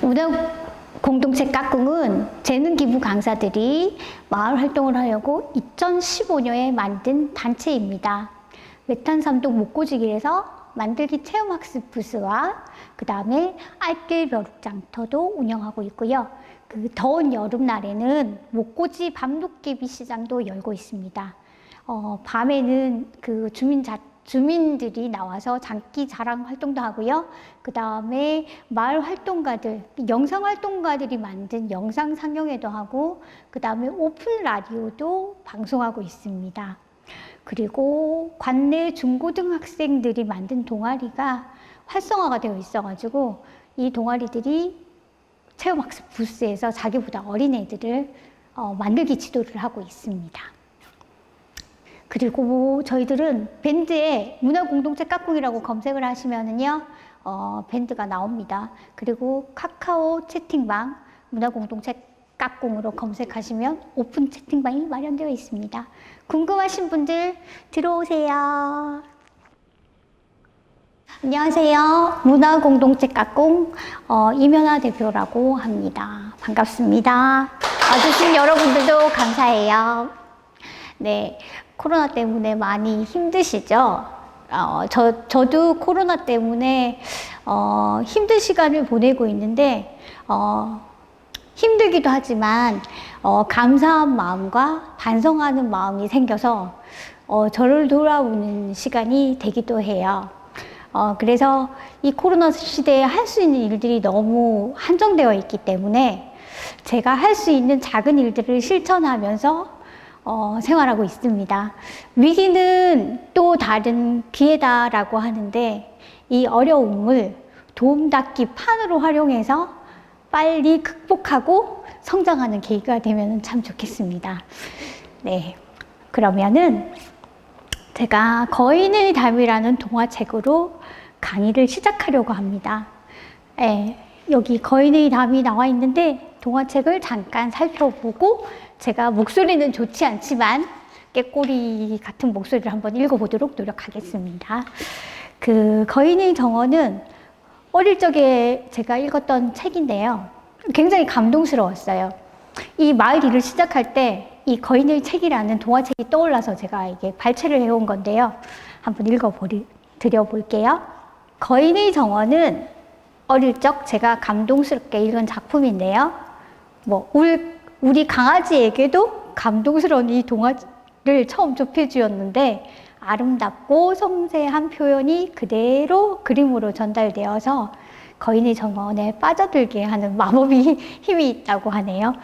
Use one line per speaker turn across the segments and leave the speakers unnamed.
문화 공동체 까꿍은 재능 기부 강사들이 마을 활동을 하려고 2015년에 만든 단체입니다. 외탄삼동 목고지길에서 만들기 체험학습 부스와 그 다음에 알뜰 벼룩장터도 운영하고 있고요. 그 더운 여름날에는 목고지 밤도깨비 시장도 열고 있습니다. 밤에는 그 주민들이 나와서 장기 자랑 활동도 하고요. 그 다음에 마을 활동가들, 영상 활동가들이 만든 영상 상영회도 하고, 그 다음에 오픈 라디오도 방송하고 있습니다. 그리고 관내 중고등학생들이 만든 동아리가 활성화가 되어 있어가지고 이 동아리들이 체험학습 부스에서 자기보다 어린 애들을 만들기 지도를 하고 있습니다. 그리고 저희들은 밴드에 문화공동체 까꿍이라고 검색을 하시면은요, 밴드가 나옵니다. 그리고 카카오 채팅방 문화공동체 까꿍으로 검색하시면 오픈 채팅방이 마련되어 있습니다. 궁금하신 분들 들어오세요. 안녕하세요. 문화공동체 까꿍 이면아 대표라고 합니다. 반갑습니다. 와주신 여러분들도 감사해요. 네. 코로나 때문에 많이 힘드시죠? 저도 코로나 때문에 힘든 시간을 보내고 있는데 힘들기도 하지만 감사한 마음과 반성하는 마음이 생겨서 저를 돌아보는 시간이 되기도 해요. 그래서 이 코로나 시대에 할 수 있는 일들이 너무 한정되어 있기 때문에 제가 할 수 있는 작은 일들을 실천하면서 생활하고 있습니다. 위기는 또 다른 기회다라고 하는데 이 어려움을 도움닫기 판으로 활용해서 빨리 극복하고 성장하는 계기가 되면 참 좋겠습니다. 네, 그러면은 제가 거인의 담이라는 동화책으로 강의를 시작하려고 합니다. 네, 여기 거인의 담이 나와 있는데 동화책을 잠깐 살펴보고 제가 목소리는 좋지 않지만 깨꼬리 같은 목소리를 한번 읽어보도록 노력하겠습니다. 그 거인의 정원은 어릴 적에 제가 읽었던 책인데요. 굉장히 감동스러웠어요. 이 마을 일을 시작할 때 이 거인의 책이라는 동화책이 떠올라서 제가 이게 발췌를 해온 건데요. 한번 드려볼게요. 거인의 정원은 어릴 적 제가 감동스럽게 읽은 작품인데요. 우리 강아지에게도 감동스러운 이 동화를 처음 접해주었는데 아름답고 섬세한 표현이 그대로 그림으로 전달되어서 거인의 정원에 빠져들게 하는 마법이 힘이 있다고 하네요.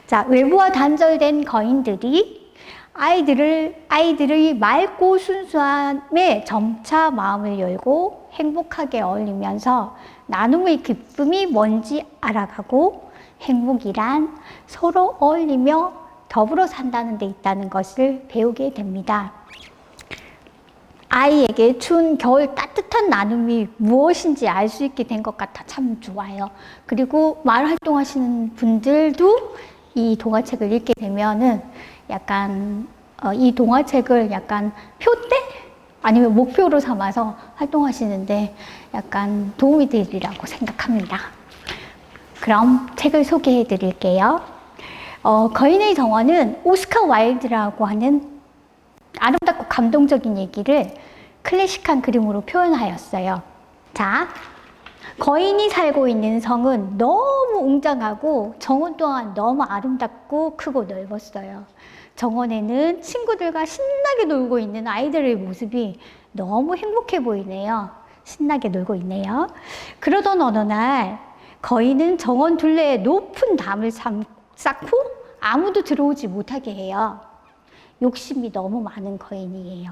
자, 외부와 단절된 거인들이 아이들의 맑고 순수함에 점차 마음을 열고 행복하게 어울리면서 나눔의 기쁨이 뭔지 알아가고 행복이란 서로 어울리며 더불어 산다는 데 있다는 것을 배우게 됩니다. 아이에게 추운 겨울 따뜻한 나눔이 무엇인지 알 수 있게 된 것 같아 참 좋아요. 그리고 마을 활동하시는 분들도 이 동화책을 읽게 되면은 약간 이 동화책을 약간 표대? 아니면 목표로 삼아서 활동하시는데 약간 도움이 되리라고 생각합니다. 그럼 책을 소개해 드릴게요. 거인의 정원은 오스카 와일드라고 하는 아름답고 감동적인 얘기를 클래식한 그림으로 표현하였어요. 자, 거인이 살고 있는 성은 너무 웅장하고 정원 또한 너무 아름답고 크고 넓었어요. 정원에는 친구들과 신나게 놀고 있는 아이들의 모습이 너무 행복해 보이네요. 신나게 놀고 있네요. 그러던 어느 날 거인은 정원 둘레에 높은 담을 쌓고 아무도 들어오지 못하게 해요. 욕심이 너무 많은 거인이에요.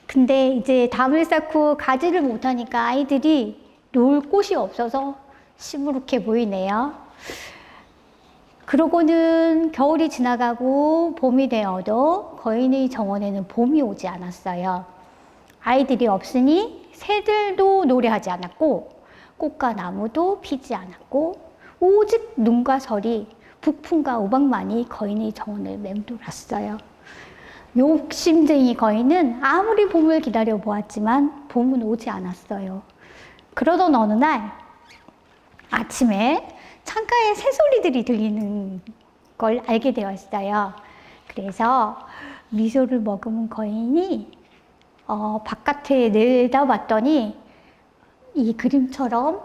근데 이제 담을 쌓고 가지를 못하니까 아이들이 놀 곳이 없어서 시무룩해 보이네요. 그러고는 겨울이 지나가고 봄이 되어도 거인의 정원에는 봄이 오지 않았어요. 아이들이 없으니 새들도 노래하지 않았고 꽃과 나무도 피지 않았고 오직 눈과 설이 북풍과 우박만이 거인의 정원을 맴돌았어요. 욕심쟁이 거인은 아무리 봄을 기다려 보았지만 봄은 오지 않았어요. 그러던 어느 날 아침에 창가에 새소리들이 들리는 걸 알게 되었어요. 그래서 미소를 머금은 거인이 바깥에 내다봤더니 이 그림처럼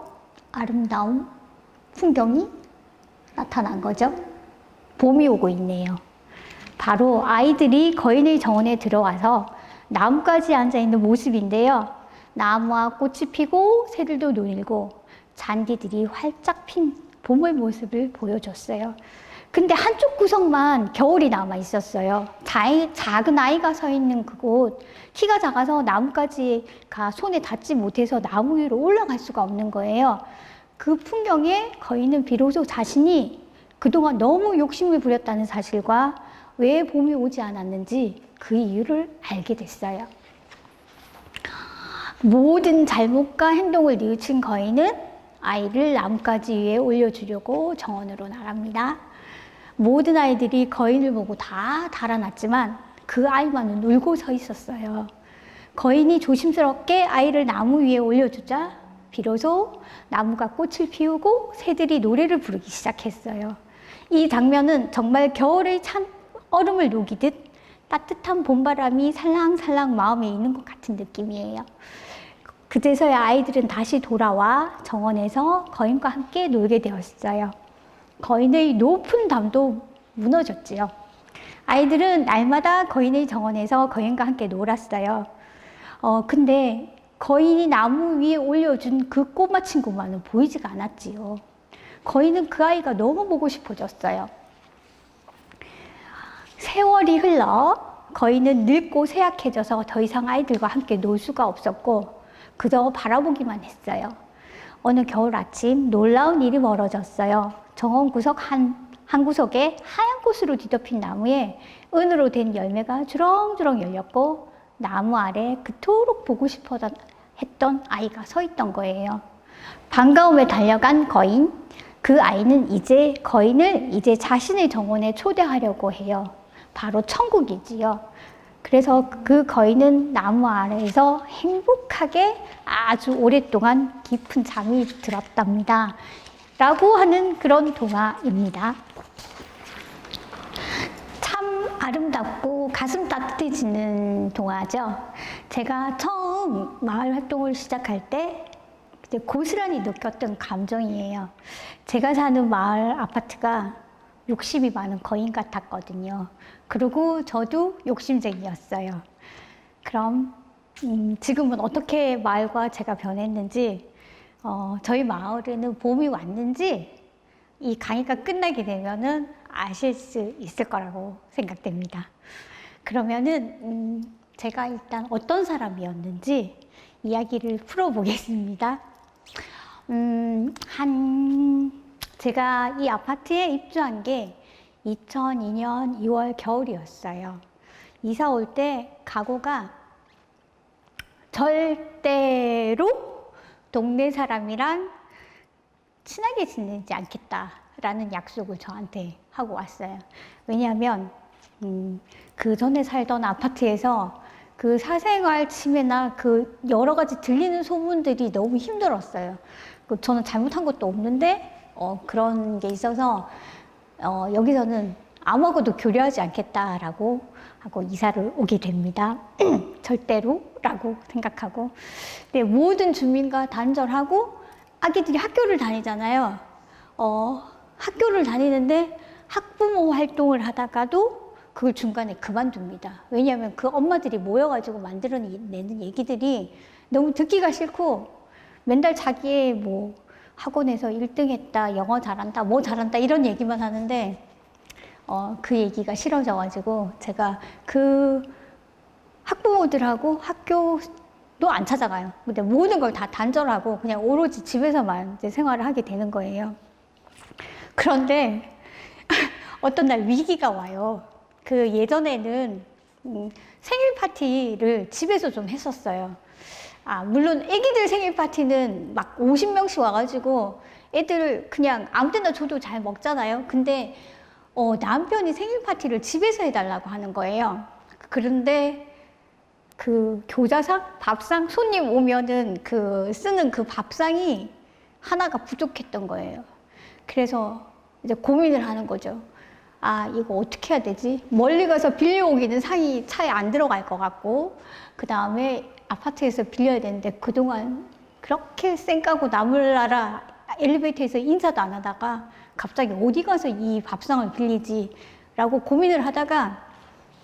아름다운 풍경이 나타난 거죠. 봄이 오고 있네요. 바로 아이들이 거인의 정원에 들어와서 나뭇가지에 앉아있는 모습인데요. 나무와 꽃이 피고 새들도 노닐고 잔디들이 활짝 핀 봄의 모습을 보여줬어요. 근데 한쪽 구석만 겨울이 남아 있었어요. 작은 아이가 서 있는 그곳, 키가 작아서 나뭇가지가 손에 닿지 못해서 나무 위로 올라갈 수가 없는 거예요. 그 풍경에 거인은 비로소 자신이 그동안 너무 욕심을 부렸다는 사실과 왜 봄이 오지 않았는지 그 이유를 알게 됐어요. 모든 잘못과 행동을 뉘우친 거인은 아이를 나뭇가지 위에 올려주려고 정원으로 나갑니다. 모든 아이들이 거인을 보고 다 달아났지만 그 아이만은 울고 서 있었어요. 거인이 조심스럽게 아이를 나무 위에 올려주자 비로소 나무가 꽃을 피우고 새들이 노래를 부르기 시작했어요. 이 장면은 정말 겨울의 찬 얼음을 녹이듯 따뜻한 봄바람이 살랑살랑 마음에 있는 것 같은 느낌이에요. 그제서야 아이들은 다시 돌아와 정원에서 거인과 함께 놀게 되었어요. 거인의 높은 담도 무너졌지요. 아이들은 날마다 거인의 정원에서 거인과 함께 놀았어요. 근데 거인이 나무 위에 올려준 그 꼬마 친구만은 보이지가 않았지요. 거인은 그 아이가 너무 보고 싶어졌어요. 세월이 흘러 거인은 늙고 쇠약해져서 더 이상 아이들과 함께 놀 수가 없었고 그저 바라보기만 했어요. 어느 겨울 아침 놀라운 일이 벌어졌어요. 정원 구석 한 구석에 하얀 꽃으로 뒤덮인 나무에 은으로 된 열매가 주렁주렁 열렸고 나무 아래 그토록 보고 싶어 했던 아이가 서 있던 거예요. 반가움에 달려간 거인, 그 아이는 거인을 이제 자신의 정원에 초대하려고 해요. 바로 천국이지요. 그래서 그 거인은 나무 아래에서 행복하게 아주 오랫동안 깊은 잠이 들었답니다. 라고 하는 그런 동화입니다. 참 아름답고 가슴 따뜻해지는 동화죠. 제가 처음 마을 활동을 시작할 때 고스란히 느꼈던 감정이에요. 제가 사는 마을 아파트가 욕심이 많은 거인 같았거든요. 그리고 저도 욕심쟁이였어요. 그럼 지금은 어떻게 마을과 제가 변했는지, 저희 마을에는 봄이 왔는지 이 강의가 끝나게 되면은 아실 수 있을 거라고 생각됩니다. 그러면은 제가 일단 어떤 사람이었는지 이야기를 풀어보겠습니다. 제가 이 아파트에 입주한 게 2002년 2월 겨울이었어요. 이사 올 때 각오가 절대로 동네 사람이랑 친하게 지내지 않겠다라는 약속을 저한테 하고 왔어요. 왜냐하면 그 전에 살던 아파트에서 그 사생활 침해나 그 여러 가지 들리는 소문들이 너무 힘들었어요. 저는 잘못한 것도 없는데 그런 게 있어서 여기서는 아무하고도 교류하지 않겠다라고 하고 이사를 오게 됩니다. 절대로라고 생각하고. 근데 모든 주민과 단절하고 아기들이 학교를 다니잖아요. 학교를 다니는데 학부모 활동을 하다가도 그걸 중간에 그만둡니다. 왜냐하면 그 엄마들이 모여가지고 만들어내는 얘기들이 너무 듣기가 싫고 맨날 자기의 뭐 학원에서 1등 했다, 영어 잘한다, 뭐 잘한다 이런 얘기만 하는데 그 얘기가 싫어져가지고 제가 그 학부모들하고 학교도 안 찾아가요. 근데 모든 걸 다 단절하고 그냥 오로지 집에서만 이제 생활을 하게 되는 거예요. 그런데 어떤 날 위기가 와요. 그 예전에는 생일 파티를 집에서 좀 했었어요. 물론 애기들 생일 파티는 막 50명씩 와가지고 애들 그냥 아무 때나 줘도 잘 먹잖아요. 근데 남편이 생일 파티를 집에서 해달라고 하는 거예요. 그런데 그 교자상, 밥상, 손님 오면은 쓰는 그 밥상이 하나가 부족했던 거예요. 그래서 이제 고민을 하는 거죠. 아, 이거 어떻게 해야 되지? 멀리 가서 빌려오기는 상이 차에 안 들어갈 것 같고, 그 다음에 아파트에서 빌려야 되는데 그동안 그렇게 쌩까고 나물나라 엘리베이터에서 인사도 안 하다가 갑자기 어디 가서 이 밥상을 빌리지? 라고 고민을 하다가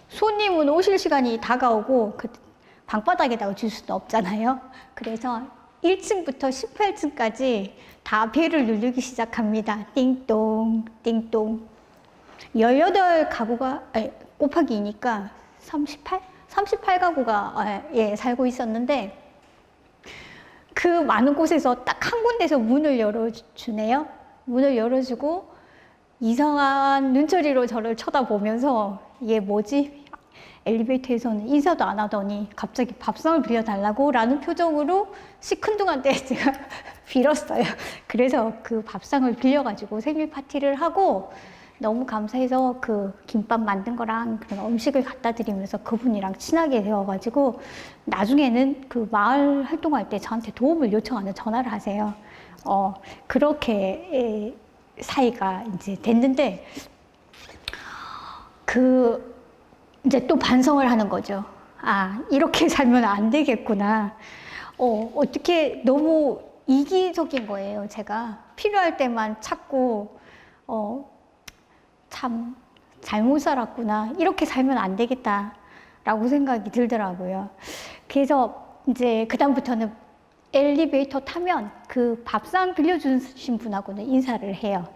손님은 오실 시간이 다가오고 그 방바닥에다가 줄 수는 없잖아요. 그래서 1층부터 18층까지 다 벨을 누르기 시작합니다. 띵동, 띵동. 18가구가, 곱하기 2니까 38? 38가구가 예, 살고 있었는데 그 많은 곳에서 딱 한 군데서 문을 열어주네요. 문을 열어주고 이상한 눈초리로 저를 쳐다보면서 얘 뭐지? 엘리베이터에서는 인사도 안 하더니 갑자기 밥상을 빌려달라고 라는 표정으로 시큰둥한데 제가 빌었어요. 그래서 그 밥상을 빌려가지고 생일 파티를 하고 너무 감사해서 그 김밥 만든 거랑 그런 음식을 갖다 드리면서 그분이랑 친하게 되어가지고 나중에는 그 마을 활동할 때 저한테 도움을 요청하는 전화를 하세요. 그렇게 사이가 이제 됐는데 이제 또 반성을 하는 거죠. 아, 이렇게 살면 안 되겠구나. 어떻게 너무 이기적인 거예요. 제가 필요할 때만 찾고, 참 잘못 살았구나. 이렇게 살면 안 되겠다라고 생각이 들더라고요. 그래서 이제 그다음부터는 엘리베이터 타면 그 밥상 빌려주신 분하고는 인사를 해요.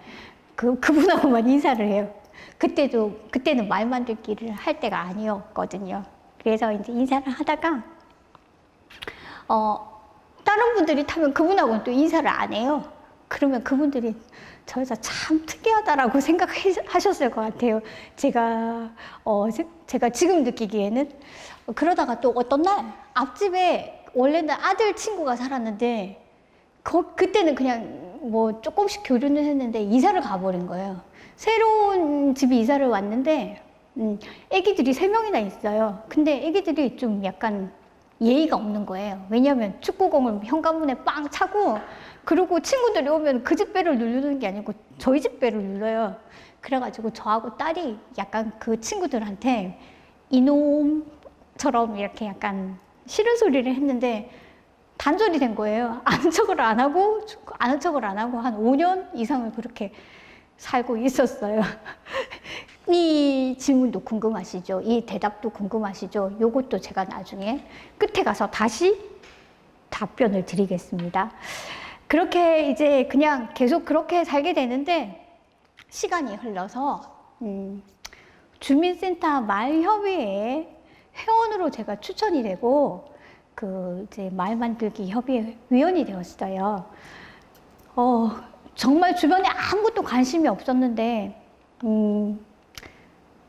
그분하고만 인사를 해요. 그때는 말 만들기를 할 때가 아니었거든요. 그래서 이제 인사를 하다가, 다른 분들이 타면 그분하고는 또 인사를 안 해요. 그러면 그분들이 저 여자 참 특이하다라고 생각하셨을 것 같아요. 제가 지금 느끼기에는. 그러다가 또 어떤 날, 앞집에 원래는 아들 친구가 살았는데, 그때는 그냥 뭐 조금씩 교류는 했는데 이사를 가버린 거예요. 새로운 집에 이사를 왔는데 애기들이 3명이나 있어요. 근데 애기들이 좀 약간 예의가 없는 거예요. 왜냐하면 축구공을 현관문에 빵 차고 그리고 친구들이 오면 그 집 배를 누르는 게 아니고 저희 집 배를 눌러요. 그래가지고 저하고 딸이 약간 그 친구들한테 이놈처럼 이렇게 약간 싫은 소리를 했는데 단절이 된 거예요. 아는 척을 안 하고 한 5년 이상을 그렇게 살고 있었어요. 이 질문도 궁금하시죠? 이 대답도 궁금하시죠? 요것도 제가 나중에 끝에 가서 다시 답변을 드리겠습니다. 그렇게 이제 그냥 계속 그렇게 살게 되는데 시간이 흘러서 주민센터 마을협의회 회원으로 제가 추천이 되고 이제 마을 만들기 협의회 위원이 되었어요. 정말 주변에 아무것도 관심이 없었는데,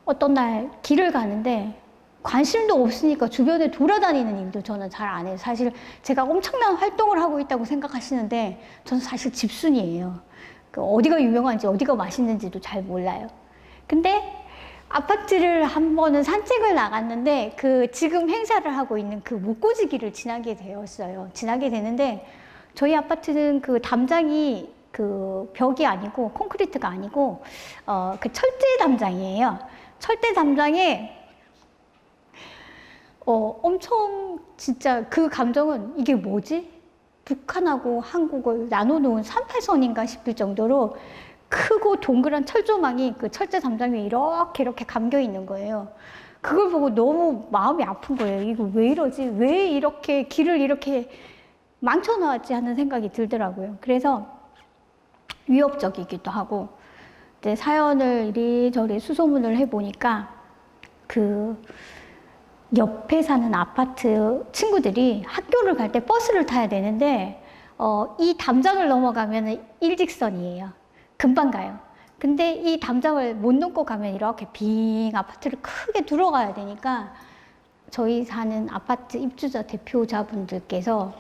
어떤 날 길을 가는데 관심도 없으니까 주변에 돌아다니는 일도 저는 잘 안 해요. 사실 제가 엄청난 활동을 하고 있다고 생각하시는데 저는 사실 집순이에요. 어디가 유명한지 어디가 맛있는지도 잘 몰라요. 근데 아파트를 한 번은 산책을 나갔는데 지금 행사를 하고 있는 그 목고지기를 지나게 되었어요. 지나게 되는데 저희 아파트는 그 담장이 벽이 아니고 콘크리트가 아니고 철제 담장이에요. 철제 담장에 엄청 진짜 그 감정은 이게 뭐지? 북한하고 한국을 나눠놓은 38선인가 싶을 정도로 크고 동그란 철조망이 그 철제 담장 위에 이렇게 감겨 있는 거예요. 그걸 보고 너무 마음이 아픈 거예요. 이거 왜 이러지? 왜 이렇게 길을 이렇게 망쳐놨지 하는 생각이 들더라고요. 그래서 위협적이기도 하고, 이제 사연을 이리저리 수소문을 해보니까 옆에 사는 아파트 친구들이 학교를 갈 때 버스를 타야 되는데, 이 담장을 넘어가면 일직선이에요. 금방 가요. 근데 이 담장을 못 넘고 가면 이렇게 빙 아파트를 크게 들어가야 되니까 저희 사는 아파트 입주자 대표자분들께서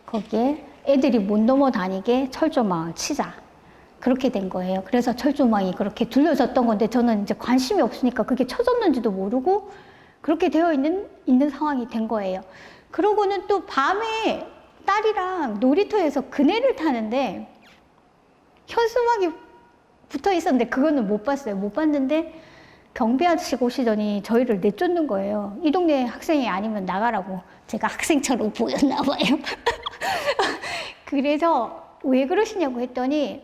거기에 애들이 못 넘어 다니게 철조망을 치자. 그렇게 된 거예요. 그래서 철조망이 그렇게 둘러졌던 건데 저는 이제 관심이 없으니까 그게 쳐졌는지도 모르고 그렇게 되어 있는 상황이 된 거예요. 그러고는 또 밤에 딸이랑 놀이터에서 그네를 타는데 현수막이 붙어 있었는데 그거는 못 봤어요. 못 봤는데 경비 아저씨가 오시더니 저희를 내쫓는 거예요. 이 동네 학생이 아니면 나가라고. 제가 학생처럼 보였나 봐요. 그래서 왜 그러시냐고 했더니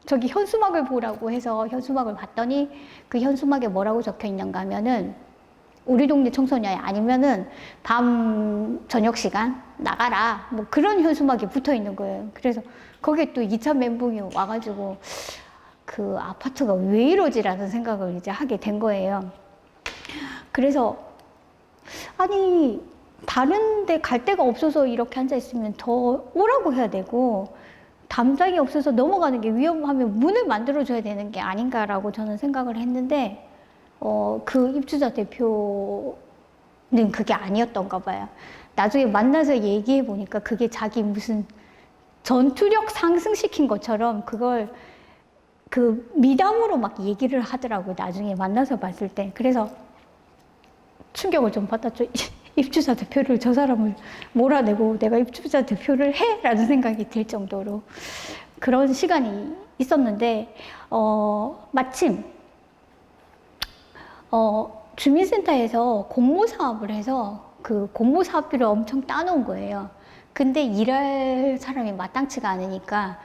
저기 현수막을 보라고 해서 현수막을 봤더니 그 현수막에 뭐라고 적혀 있는가 하면은 우리 동네 청소년이 아니면은 밤 저녁 시간 나가라 뭐 그런 현수막이 붙어 있는 거예요. 그래서 거기에 또 2차 멘붕이 와가지고 그 아파트가 왜 이러지라는 생각을 이제 하게 된 거예요. 그래서 아니 다른 데 갈 데가 없어서 이렇게 앉아 있으면 더 오라고 해야 되고 담장이 없어서 넘어가는 게 위험하면 문을 만들어 줘야 되는 게 아닌가라고 저는 생각을 했는데 그 입주자 대표는 그게 아니었던가 봐요. 나중에 만나서 얘기해 보니까 그게 자기 무슨 전투력 상승시킨 것처럼 그걸 그 미담으로 막 얘기를 하더라고요. 나중에 만나서 봤을 때. 그래서 충격을 좀 받았죠. 입주자 대표를 저 사람을 몰아내고 내가 입주자 대표를 해? 라는 생각이 들 정도로 그런 시간이 있었는데 마침 주민센터에서 공모 사업을 해서 그 공모 사업비를 엄청 따놓은 거예요. 근데 일할 사람이 마땅치가 않으니까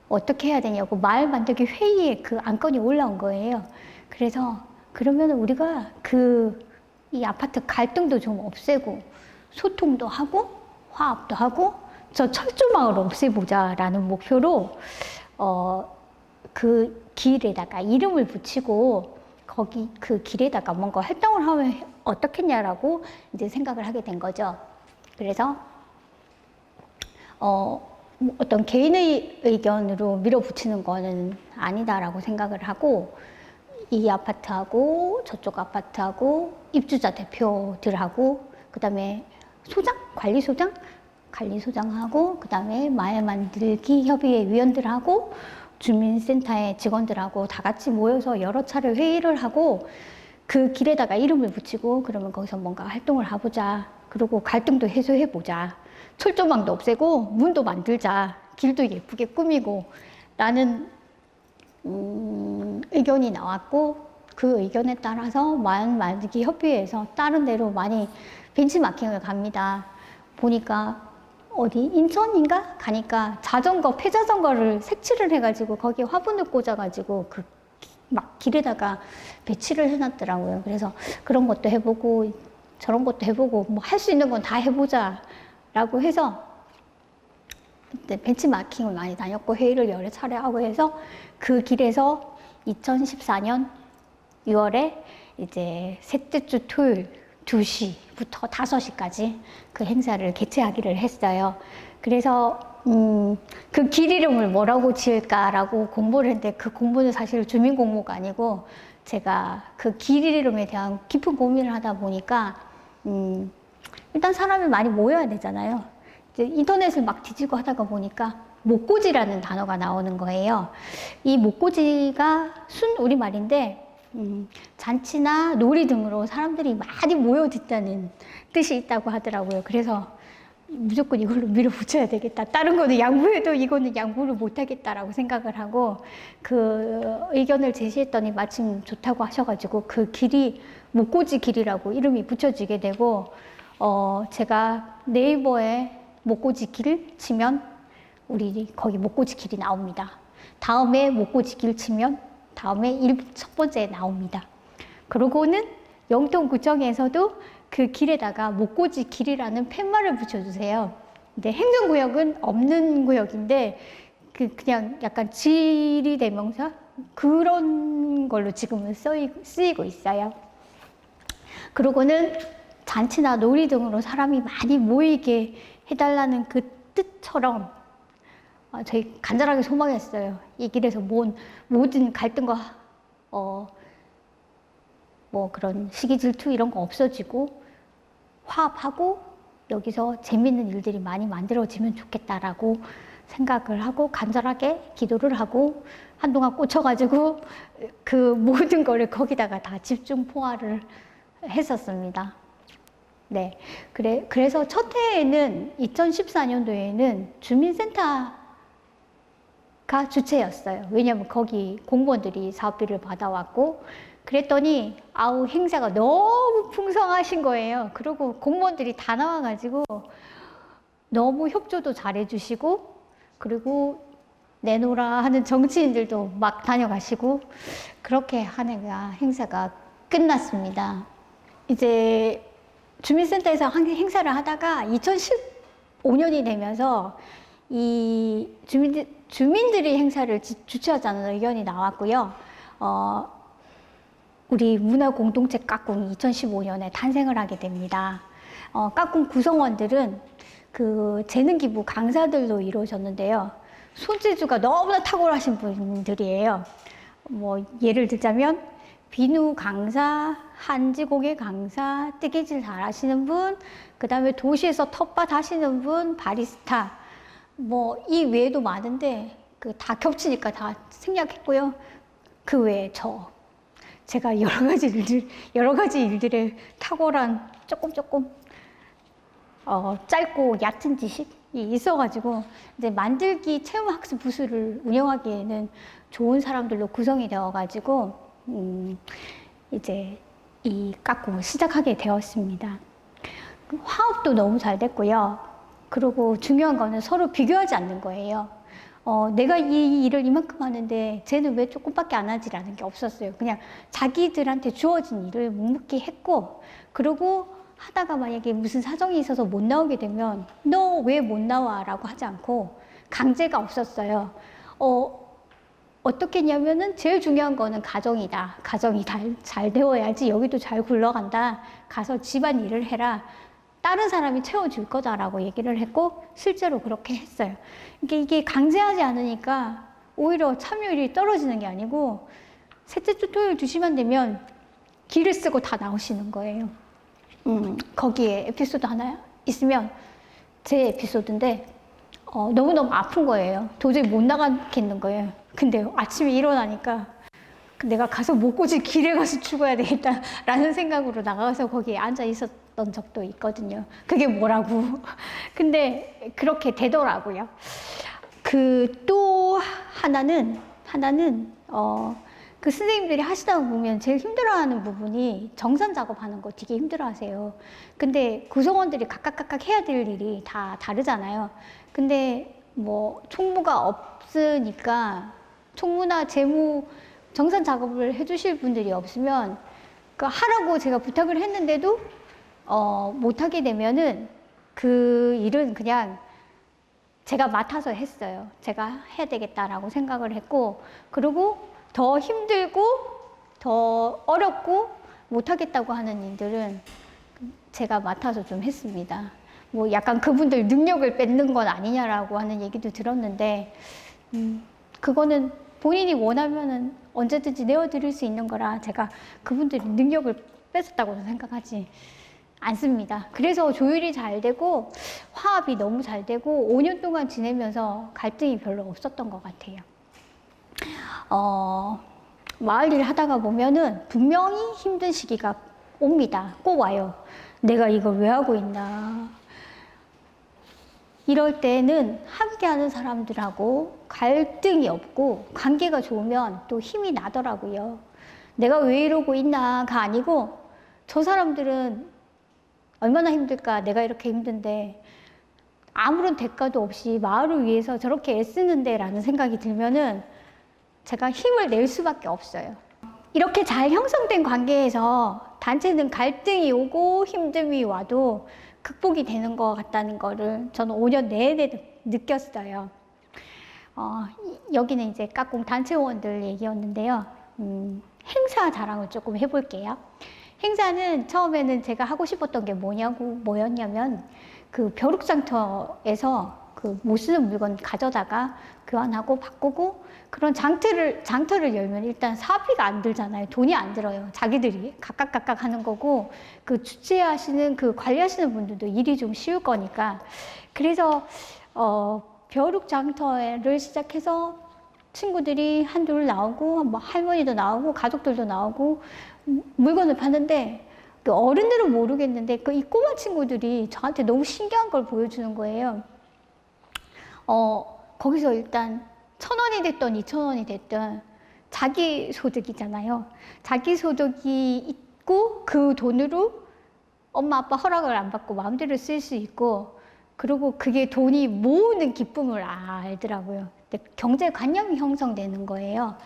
어떻게 해야 되냐고 마을 만들기 회의에 그 안건이 올라온 거예요. 그래서 그러면 우리가 이 아파트 갈등도 좀 없애고 소통도 하고 화합도 하고 저 철조망을 없애보자라는 목표로 그 길에다가 이름을 붙이고 거기 그 길에다가 뭔가 활동을 하면 어떻겠냐라고 이제 생각을 하게 된 거죠. 그래서 어떤 개인의 의견으로 밀어붙이는 거는 아니다라고 생각을 하고 이 아파트하고 저쪽 아파트하고 입주자 대표들하고 그다음에 관리소장하고 그다음에 마을 만들기 협의회 위원들하고 주민센터의 직원들하고 다 같이 모여서 여러 차례 회의를 하고 그 길에다가 이름을 붙이고 그러면 거기서 뭔가 활동을 해보자. 그리고 갈등도 해소해보자. 철조망도 없애고 문도 만들자. 길도 예쁘게 꾸미고 라는 의견이 나왔고 그 의견에 따라서 마을 만들기 협의회에서 다른 데로 많이 벤치마킹을 갑니다. 보니까 어디 인천인가 가니까 폐자전거를 색칠을 해가지고 거기에 화분을 꽂아가지고 그 막 길에다가 배치를 해놨더라고요. 그래서 그런 것도 해보고 저런 것도 해보고 뭐 할 수 있는 건 다 해보자라고 해서 그때 벤치마킹을 많이 다녔고 회의를 여러 차례 하고 해서 그 길에서 2014년 6월에 이제 셋째 주 토요일 2시부터 5시까지 그 행사를 개최하기를 했어요. 그래서 그 길 이름을 뭐라고 지을까라고 공부를 했는데 그 공부는 사실 주민 공모가 아니고 제가 그 길 이름에 대한 깊은 고민을 하다 보니까 일단 사람이 많이 모여야 되잖아요. 이제 인터넷을 막 뒤지고 하다가 보니까 목고지라는 단어가 나오는 거예요. 이 목고지가 순 우리말인데 잔치나 놀이 등으로 사람들이 많이 모여듣다는 뜻이 있다고 하더라고요. 그래서 무조건 이걸로 밀어붙여야 되겠다. 다른 거는 양보해도 이거는 양보를 못하겠다라고 생각을 하고 그 의견을 제시했더니 마침 좋다고 하셔가지고 그 길이 목고지 길이라고 이름이 붙여지게 되고 제가 네이버에 목고지 길 치면 우리 거기 목고지 길이 나옵니다. 다음에 목고지 길 치면 다음에 첫 번째에 나옵니다. 그러고는 영통구청에서도 그 길에다가 목고지 길이라는 팻말을 붙여주세요. 근데 행정구역은 없는 구역인데 그냥 약간 지리대명사 그런 걸로 지금은 쓰이고 있어요. 그러고는 잔치나 놀이 등으로 사람이 많이 모이게 해달라는 그 뜻처럼 저희 간절하게 소망했어요. 이 길에서 모든 갈등과 뭐 그런 시기 질투 이런 거 없어지고 화합하고 여기서 재밌는 일들이 많이 만들어지면 좋겠다라고 생각을 하고 간절하게 기도를 하고 한동안 꽂혀가지고 그 모든 거를 거기다가 다 집중 포화를 했었습니다. 네. 그래서 첫 해에는 2014년도에는 주민센터 주체였어요. 왜냐면 거기 공무원들이 사업비를 받아왔고, 그랬더니 아우 행사가 너무 풍성하신 거예요. 그리고 공무원들이 다 나와가지고 너무 협조도 잘해주시고, 그리고 내노라 하는 정치인들도 막 다녀가시고, 그렇게 한 해가 행사가 끝났습니다. 이제 주민센터에서 행사를 하다가 2015년이 되면서 이 주민들이 행사를 주최하자는 의견이 나왔고요. 우리 문화공동체 까꿍이 2015년에 탄생을 하게 됩니다. 까꿍 구성원들은 그 재능기부 강사들로 이루어졌는데요. 손재주가 너무나 탁월하신 분들이에요. 뭐 예를 들자면 비누 강사, 한지고개 강사, 뜨개질 잘하시는 분, 그 다음에 도시에서 텃밭 하시는 분, 바리스타, 뭐 이 외에도 많은데 그 다 겹치니까 다 생략했고요. 그 외에 제가 여러 가지 일들에 탁월한 조금 짧고 얕은 지식이 있어가지고 이제 만들기 체험학습 부스를 운영하기에는 좋은 사람들로 구성이 되어가지고 이제 이 까꿍을 시작하게 되었습니다. 화합도 너무 잘 됐고요. 그리고 중요한 거는 서로 비교하지 않는 거예요. 내가 이 일을 이만큼 하는데 쟤는 왜 조금밖에 안 하지라는 게 없었어요. 그냥 자기들한테 주어진 일을 묵묵히 했고, 그리고 하다가 만약에 무슨 사정이 있어서 못 나오게 되면 너 왜 못 나와? 라고 하지 않고 강제가 없었어요. 어떻게 했냐면은 제일 중요한 거는 가정이다. 가정이 잘 되어야지 여기도 잘 굴러간다. 가서 집안 일을 해라. 다른 사람이 채워줄 거다라고 얘기를 했고 실제로 그렇게 했어요. 이게 강제하지 않으니까 오히려 참여율이 떨어지는 게 아니고 셋째 주 토요일 2시만 되면 길을 쓰고 다 나오시는 거예요. 거기에 에피소드 하나 있으면 제 에피소드인데 너무너무 아픈 거예요. 도저히 못 나가겠는 거예요. 근데 아침에 일어나니까 내가 가서 못 고칠 길에 가서 죽어야 되겠다라는 생각으로 나가서 거기에 앉아 있었던 적도 있거든요. 그게 뭐라고. 근데 그렇게 되더라고요. 또 하나는 그 선생님들이 하시다 보면 제일 힘들어하는 부분이 정산 작업하는 거 되게 힘들어하세요. 근데 구성원들이 각각 해야 될 일이 다 다르잖아요. 근데 뭐 총무가 없으니까 총무나 재무 정산 작업을 해주실 분들이 없으면 하라고 제가 부탁을 했는데도 못하게 되면은 그 일은 그냥 제가 맡아서 했어요. 제가 해야 되겠다라고 생각을 했고, 그리고 더 힘들고 더 어렵고 못하겠다고 하는 일들은 제가 맡아서 좀 했습니다. 뭐 약간 그분들 능력을 뺏는 건 아니냐라고 하는 얘기도 들었는데 그거는 본인이 원하면은 언제든지 내어드릴 수 있는 거라 제가 그분들이 능력을 뺏었다고는 생각하지 않습니다. 그래서 조율이 잘 되고 화합이 너무 잘 되고 5년 동안 지내면서 갈등이 별로 없었던 것 같아요. 마을 일 하다가 보면은 분명히 힘든 시기가 옵니다. 꼭 와요. 내가 이걸 왜 하고 있나. 이럴 때는 함께하는 사람들하고 갈등이 없고 관계가 좋으면 또 힘이 나더라고요. 내가 왜 이러고 있나가 아니고 저 사람들은 얼마나 힘들까. 내가 이렇게 힘든데 아무런 대가도 없이 마을을 위해서 저렇게 애쓰는데 라는 생각이 들면은 제가 힘을 낼 수밖에 없어요. 이렇게 잘 형성된 관계에서 단체는 갈등이 오고 힘듦이 와도 극복이 되는 것 같다는 거를 저는 5년 내내 느꼈어요. 여기는 이제 까꿍 단체원들 얘기였는데요. 행사 자랑을 조금 해볼게요. 행사는 처음에는 제가 하고 싶었던 게 뭐였냐면 그 벼룩장터에서 그 못 쓰는 물건 가져다가 교환하고 바꾸고 그런 장터를 열면 일단 사비가 안 들잖아요. 돈이 안 들어요. 자기들이 각각 하는 거고 그 주최하시는 그 관리하시는 분들도 일이 좀 쉬울 거니까 그래서 벼룩장터를 시작해서 친구들이 한둘 나오고 뭐 할머니도 나오고 가족들도 나오고 물건을 파는데 그 어른들은 모르겠는데 이 꼬마 친구들이 저한테 너무 신기한 걸 보여주는 거예요. 거기서 일단 1,000원이 됐든 2,000원이 됐든 자기 소득이잖아요. 자기 소득이 있고 그 돈으로 엄마 아빠 허락을 안 받고 마음대로 쓸 수 있고, 그리고 그게 돈이 모으는 기쁨을 알더라고요. 경제관념이 형성되는 거예요.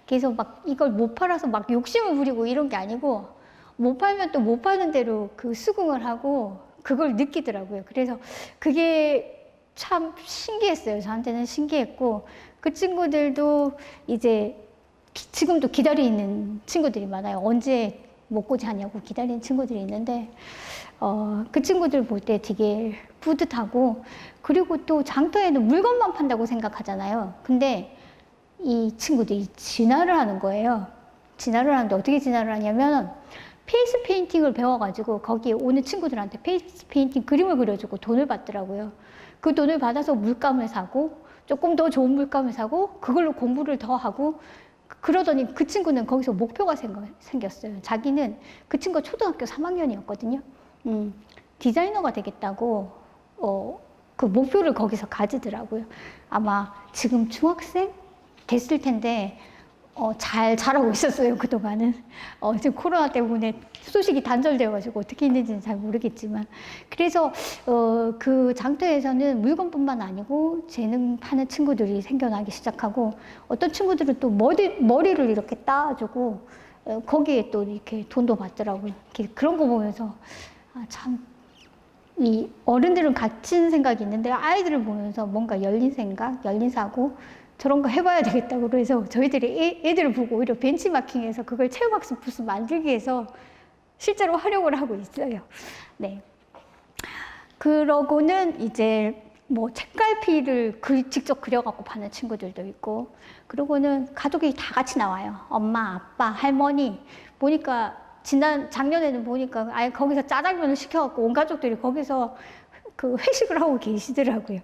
그래서 막 이걸 못 팔아서 막 욕심을 부리고 이런 게 아니고, 못 팔면 또 못 파는 대로 그 수긍을 하고 그걸 느끼더라고요. 그래서 그게 참 신기했어요. 저한테는 신기했고, 그 친구들도 이제 지금도 기다리는 친구들이 많아요. 언제 목고지 하냐고 기다리는 친구들이 있는데, 그 친구들 볼 때 되게 뿌듯하고, 그리고 또 장터에는 물건만 판다고 생각하잖아요. 근데 이 친구들이 진화를 하는 거예요. 진화를 하는데 어떻게 진화를 하냐면, 페이스 페인팅을 배워가지고 거기에 오는 친구들한테 페이스 페인팅 그림을 그려주고 돈을 받더라고요. 그 돈을 받아서 물감을 사고, 조금 더 좋은 물감을 사고, 그걸로 공부를 더 하고, 그러더니 그 친구는 거기서 목표가 생겼어요. 자기는, 그 친구가 초등학교 3학년이었거든요. 디자이너가 되겠다고, 그 목표를 거기서 가지더라고요. 아마 지금 중학생 됐을 텐데, 잘 자라고 있었어요, 그동안은. 지금 코로나 때문에 소식이 단절되어가지고 어떻게 있는지는 잘 모르겠지만. 그래서, 그 장터에서는 물건뿐만 아니고 재능 파는 친구들이 생겨나기 시작하고, 어떤 친구들은 또 머리를 이렇게 따주고, 거기에 또 이렇게 돈도 받더라고요. 그런 거 보면서, 아, 참, 이 어른들은 갇힌 생각이 있는데 아이들을 보면서 뭔가 열린 생각, 열린 사고, 저런 거 해봐야 되겠다고 그래서 저희들이 애들을 보고 오히려 벤치마킹해서 그걸 체육학습 부스 만들기 위해서 실제로 활용을 하고 있어요. 네. 그러고는 이제 뭐 책갈피를 직접 그려갖고 파는 친구들도 있고, 그러고는 가족이 다 같이 나와요. 엄마, 아빠, 할머니. 보니까 작년에는 보니까 아예 거기서 짜장면을 시켜갖고 온 가족들이 거기서 그 회식을 하고 계시더라고요.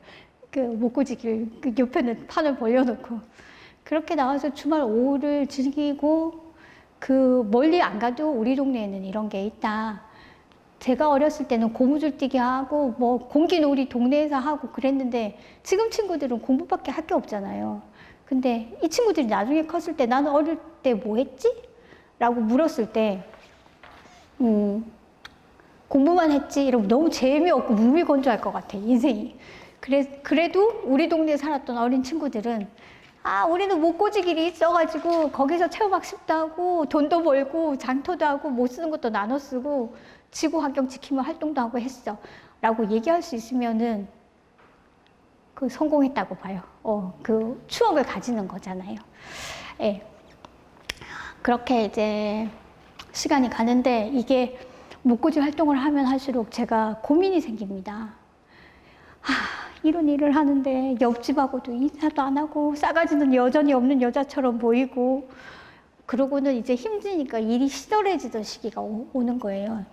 그 목고지길 그 옆에는 판을 벌려놓고 그렇게 나와서 주말 오후를 즐기고, 그 멀리 안 가도 우리 동네에는 이런 게 있다. 제가 어렸을 때는 고무줄 뛰기 하고 뭐 공기놀이 동네에서 하고 그랬는데, 지금 친구들은 공부밖에 할 게 없잖아요. 근데 이 친구들이 나중에 컸을 때 나는 어릴 때 뭐 했지? 라고 물었을 때 공부만 했지 이러면 너무 재미없고 무미건조할 것 같아, 인생이. 그래도 우리 동네에 살았던 어린 친구들은, 아, 우리는 목고지길이 있어가지고 거기서 체험학습도 하고 돈도 벌고 장터도 하고 못 쓰는 것도 나눠 쓰고 지구 환경 지키면 활동도 하고 했어 라고 얘기할 수 있으면은 그 성공했다고 봐요. 그 추억을 가지는 거잖아요. 예. 그렇게 이제 시간이 가는데, 이게 목고지 활동을 하면 할수록 제가 고민이 생깁니다. 이런 일을 하는데 옆집하고도 인사도 안 하고 싸가지는 여전히 없는 여자처럼 보이고, 그러고는 이제 힘드니까 일이 시들해지던 시기가 오는 거예요.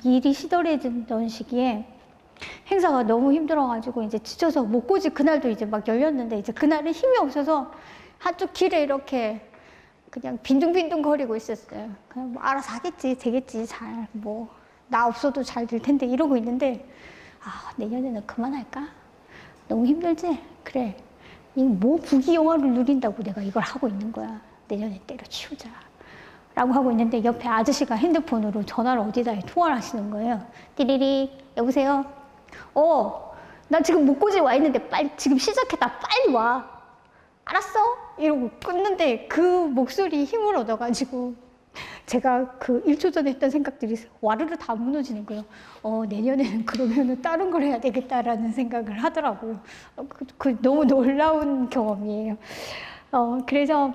일이 시들해지던 시기에 행사가 너무 힘들어가지고 이제 지쳐서 목고지 그날도 이제 막 열렸는데, 이제 그날은 힘이 없어서 한쪽 길에 이렇게 그냥 빈둥빈둥 거리고 있었어요. 그냥 뭐 알아서 하겠지, 되겠지, 잘, 뭐, 나 없어도 잘 될 텐데 이러고 있는데, 내년에는 그만할까? 너무 힘들지? 그래. 이거 뭐 부귀영화를 누린다고 내가 이걸 하고 있는 거야. 내년에 때려치우자. 라고 하고 있는데, 옆에 아저씨가 핸드폰으로 전화를 어디다 통화를 하시는 거예요. 띠리리, 여보세요? 나 지금 목고지 와 있는데 빨리, 지금 시작했다. 빨리 와. 알았어? 이러고 끊는데 그 목소리에 힘을 얻어가지고 제가 그 1초 전에 했던 생각들이 와르르 다 무너지는 거예요. 내년에는 그러면은 다른 걸 해야 되겠다라는 생각을 하더라고요. 너무 놀라운 경험이에요. 그래서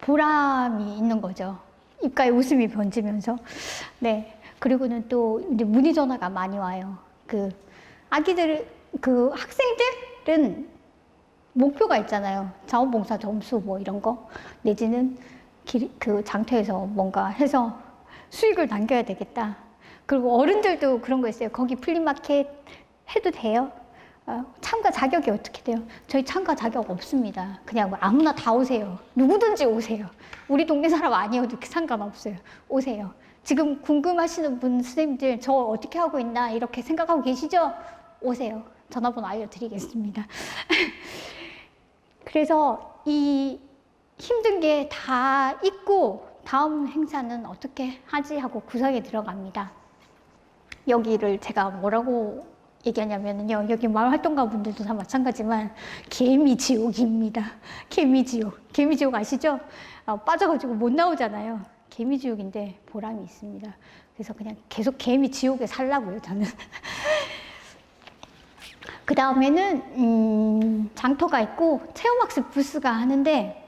보람이 있는 거죠. 입가에 웃음이 번지면서. 네. 그리고는 또 이제 문의 전화가 많이 와요. 그 학생들은 목표가 있잖아요. 자원봉사 점수 뭐 이런 거. 내지는 그 장터에서 뭔가 해서 수익을 남겨야 되겠다. 그리고 어른들도 그런 거 있어요. 거기 플리마켓 해도 돼요? 참가 자격이 어떻게 돼요? 저희 참가 자격 없습니다. 그냥 아무나 다 오세요. 누구든지 오세요. 우리 동네 사람 아니어도 상관없어요. 오세요. 지금 궁금하시는 분, 선생님들 저 어떻게 하고 있나 이렇게 생각하고 계시죠? 오세요. 전화번호 알려드리겠습니다. 그래서 이 힘든 게 다 있고 다음 행사는 어떻게 하지 하고 구상에 들어갑니다. 여기를 제가 뭐라고 얘기하냐면요. 여기 마을활동가 분들도 다 마찬가지지만 개미지옥입니다. 개미지옥. 개미지옥 아시죠? 빠져가지고 못 나오잖아요. 개미지옥인데 보람이 있습니다. 그래서 그냥 계속 개미지옥에 살라고요, 저는. 그 다음에는 장터가 있고 체험학습 부스가 하는데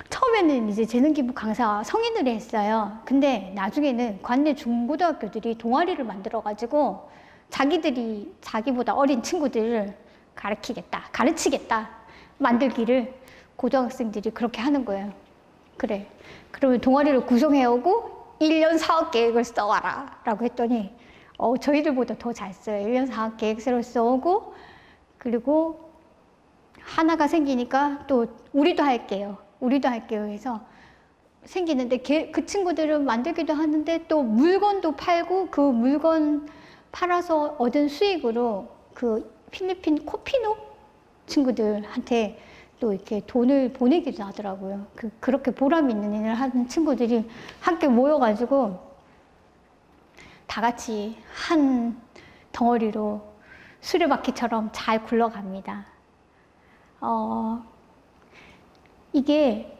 처음에는 이제 재능기부 강사 성인들이 했어요. 근데 나중에는 관내 중고등학교들이 동아리를 만들어가지고 자기들이 자기보다 어린 친구들을 가르치겠다 만들기를 고등학생들이 그렇게 하는 거예요. 그래. 그러면 동아리를 구성해오고 1년 사업 계획을 써와라 라고 했더니 저희들보다 더 잘 써요. 1년 사업 계획서를 써오고 그리고 하나가 생기니까 또 우리도 할게요 해서 생기는데 그 친구들은 만들기도 하는데 또 물건도 팔고 그 물건 팔아서 얻은 수익으로 그 필리핀 코피노 친구들한테 또 이렇게 돈을 보내기도 하더라고요. 그렇게 보람 있는 일을 하는 친구들이 함께 모여가지고 다 같이 한 덩어리로 수레바퀴처럼 잘 굴러갑니다. 이게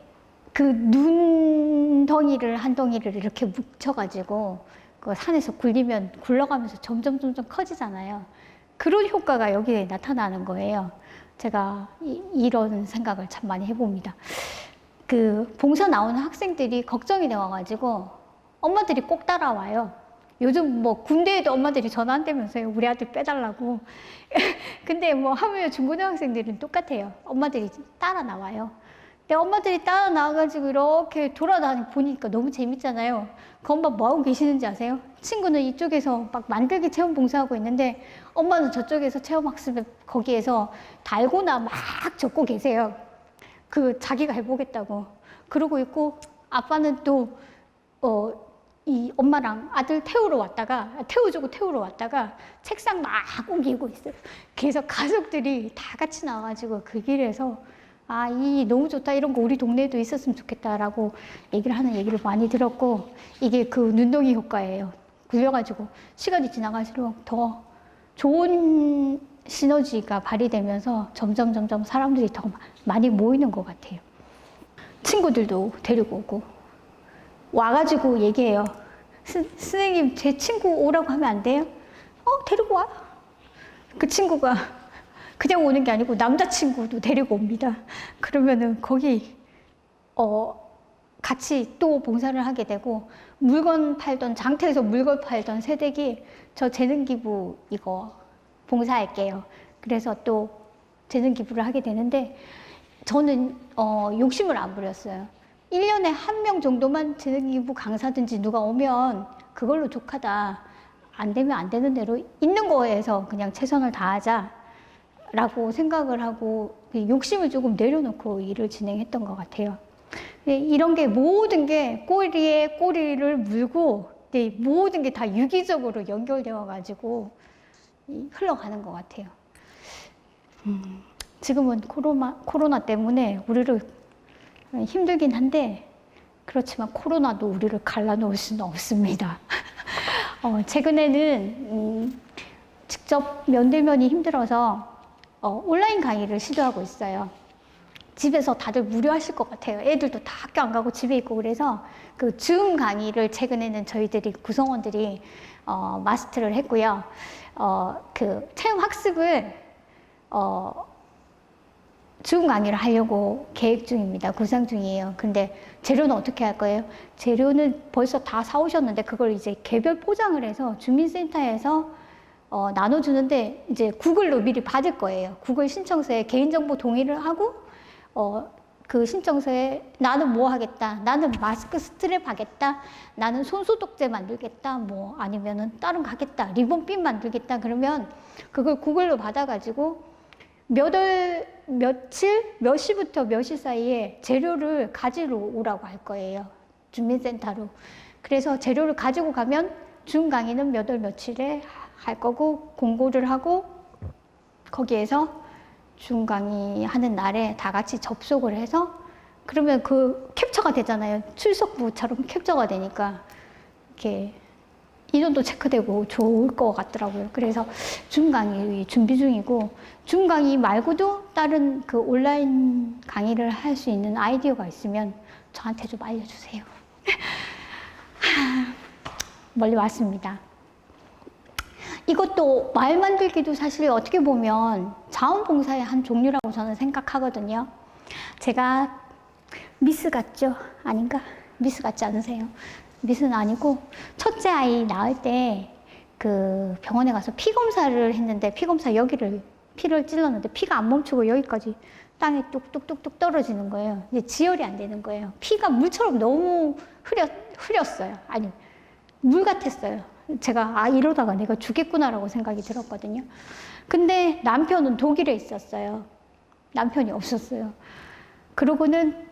그 눈덩이를 한 덩이를 이렇게 뭉쳐가지고 그 산에서 굴러가면서 점점 커지잖아요. 그런 효과가 여기에 나타나는 거예요. 제가 이런 생각을 참 많이 해봅니다. 그 봉사 나오는 학생들이 걱정이 되어가지고 엄마들이 꼭 따라와요. 요즘 뭐 군대에도 엄마들이 전화 안 되면서요. 우리 아들 빼달라고. 근데 뭐 하물며 중고등학생들은 똑같아요. 엄마들이 따라 나와요. 근데 엄마들이 따라 나와가지고 이렇게 돌아다니 보니까 너무 재밌잖아요. 그 엄마 뭐하고 계시는지 아세요? 친구는 이쪽에서 막 만들기 체험 봉사하고 있는데 엄마는 저쪽에서 체험학습 거기에서 달고나 막 적고 계세요. 자기가 해보겠다고. 그러고 있고 아빠는 또 이 엄마랑 아들 태우러 왔다가 책상 막 옮기고 있어요. 그래서 가족들이 다 같이 나와가지고 그 길에서 너무 좋다. 이런 거 우리 동네에도 있었으면 좋겠다라고 얘기를 많이 들었고, 이게 그 눈덩이 효과예요. 굴려가지고 시간이 지나갈수록 더 좋은 시너지가 발휘되면서 점점 사람들이 더 많이 모이는 것 같아요. 친구들도 데리고 오고, 와가지고 얘기해요. 선생님, 제 친구 오라고 하면 안 돼요? 데리고 와. 그 친구가 그냥 오는 게 아니고 남자친구도 데리고 옵니다. 그러면은 거기 같이 또 봉사를 하게 되고, 장터에서 물건 팔던 새댁이 저 재능기부 이거 봉사할게요. 그래서 또 재능기부를 하게 되는데, 저는 욕심을 안 부렸어요. 1년에 1명 정도만 재능기부 강사든지 누가 오면 그걸로 족하다. 안 되면 안 되는 대로 있는 거에서 그냥 최선을 다하자 라고 생각을 하고 욕심을 조금 내려놓고 일을 진행했던 것 같아요. 이런 게 모든 게 꼬리에 꼬리를 물고 모든 게 다 유기적으로 연결되어 가지고 흘러가는 것 같아요. 지금은 코로나 때문에 우리를 힘들긴 한데, 그렇지만 코로나도 우리를 갈라놓을 수는 없습니다. 최근에는 직접 면대면이 힘들어서 온라인 강의를 시도하고 있어요. 집에서 다들 무료하실 것 같아요. 애들도 다 학교 안 가고 집에 있고, 그래서 그 줌 강의를 최근에는 저희들이 구성원들이 마스터를 했고요. 그 체험 학습을 줌 강의를 하려고 계획 중입니다. 구상 중이에요. 근데 재료는 어떻게 할 거예요? 재료는 벌써 다 사오셨는데 그걸 이제 개별 포장을 해서 주민센터에서 나눠주는데 이제 구글로 미리 받을 거예요. 구글 신청서에 개인정보 동의를 하고 그 신청서에 나는 뭐 하겠다, 나는 마스크 스트랩 하겠다, 나는 손소독제 만들겠다, 뭐 아니면은 다른 거 하겠다, 리본핀 만들겠다, 그러면 그걸 구글로 받아가지고 몇 월, 며칠, 몇 시부터 몇 시 사이에 재료를 가지러 오라고 할 거예요. 주민센터로. 그래서 재료를 가지고 가면 줌 강의는 몇 월 며칠에 할 거고, 공고를 하고, 거기에서 줌 강의하는 날에 다 같이 접속을 해서 그러면 그 캡처가 되잖아요. 출석부처럼 캡처가 되니까 이렇게 인원도 체크되고 좋을 것 같더라고요. 그래서 줌 강의 준비 중이고 줌 강의 말고도 다른 그 온라인 강의를 할 수 있는 아이디어가 있으면 저한테 좀 알려주세요. 멀리 왔습니다. 이것도 말 만들기도 사실 어떻게 보면 자원봉사의 한 종류라고 저는 생각하거든요. 제가 미스 같죠? 아닌가? 미스 같지 않으세요? 미스는 아니고 첫째 아이 낳을 때 그 병원에 가서 피 검사를 했는데 피를 찔렀는데 피가 안 멈추고 여기까지 땅에 뚝뚝뚝뚝 떨어지는 거예요. 이제 지혈이 안 되는 거예요. 피가 물처럼 너무 흐렸어요. 아니, 물 같았어요. 제가 이러다가 내가 죽겠구나라고 생각이 들었거든요. 근데 남편은 독일에 있었어요. 남편이 없었어요. 그러고는